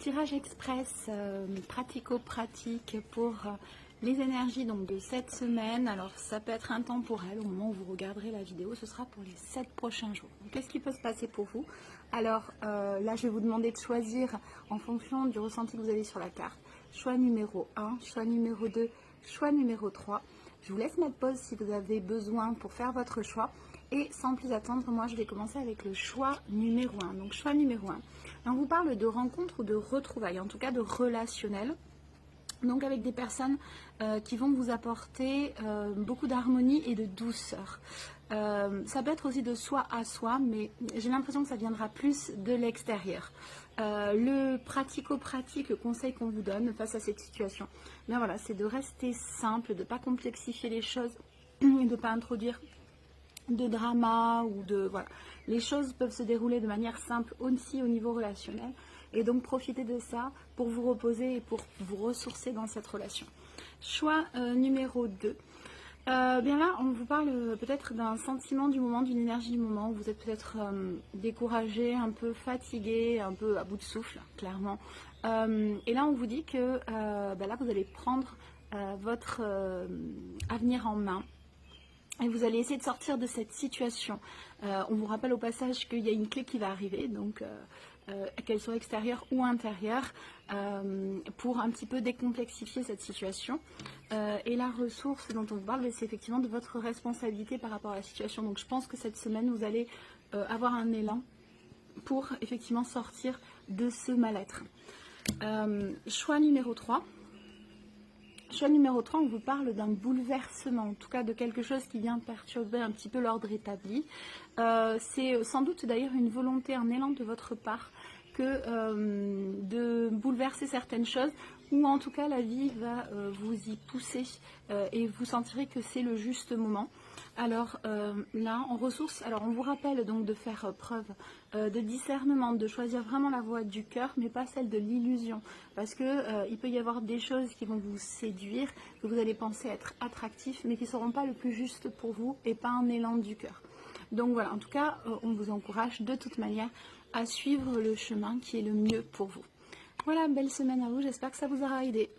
Tirage express pratico-pratique pour les énergies donc de cette semaine. Alors ça peut être intemporel au moment où vous regarderez la vidéo, ce sera pour les 7 prochains jours. Qu'est-ce qui peut se passer pour vous? Alors là je vais vous demander de choisir en fonction du ressenti que vous avez sur la carte. Choix numéro 1, choix numéro 2, choix numéro 3. Je vous laisse mettre pause si vous avez besoin pour faire votre choix. Et sans plus attendre, moi je vais commencer avec le choix numéro 1. Donc choix numéro 1. On vous parle de rencontres ou de retrouvailles, en tout cas de relationnel. Donc avec des personnes qui vont vous apporter beaucoup d'harmonie et de douceur. Ça peut être aussi de soi à soi, mais j'ai l'impression que ça viendra plus de l'extérieur. Le pratico-pratique, le conseil qu'on vous donne face à cette situation, bien voilà, c'est de rester simple, de ne pas complexifier les choses et de ne pas introduire de drama ou de... Voilà. Les choses peuvent se dérouler de manière simple aussi au niveau relationnel. Et donc profitez de ça pour vous reposer et pour vous ressourcer dans cette relation. Choix numéro 2. Bien là, on vous parle peut-être d'un sentiment du moment, d'une énergie du moment. Où vous êtes peut-être découragé, un peu fatigué, un peu à bout de souffle, clairement. Et là, on vous dit que là, vous allez prendre votre avenir en main. Et vous allez essayer de sortir de cette situation. On vous rappelle au passage qu'il y a une clé qui va arriver, donc qu'elle soit extérieure ou intérieure, pour un petit peu décomplexifier cette situation. Et la ressource dont on vous parle, c'est effectivement de votre responsabilité par rapport à la situation. Donc je pense que cette semaine, vous allez avoir un élan pour effectivement sortir de ce mal-être. Choix numéro 3. Choix numéro 3, on vous parle d'un bouleversement, en tout cas de quelque chose qui vient perturber un petit peu l'ordre établi. C'est sans doute d'ailleurs une volonté, un élan de votre part que de bouleverser certaines choses, ou en tout cas la vie va vous y pousser et vous sentirez que c'est le juste moment. Alors là, en ressources, alors on vous rappelle donc de faire preuve de discernement, de choisir vraiment la voie du cœur, mais pas celle de l'illusion, parce que il peut y avoir des choses qui vont vous séduire, que vous allez penser être attractifs, mais qui ne seront pas le plus juste pour vous et pas un élan du cœur. Donc voilà, en tout cas, on vous encourage de toute manière à suivre le chemin qui est le mieux pour vous. Voilà, belle semaine à vous, j'espère que ça vous aura aidé.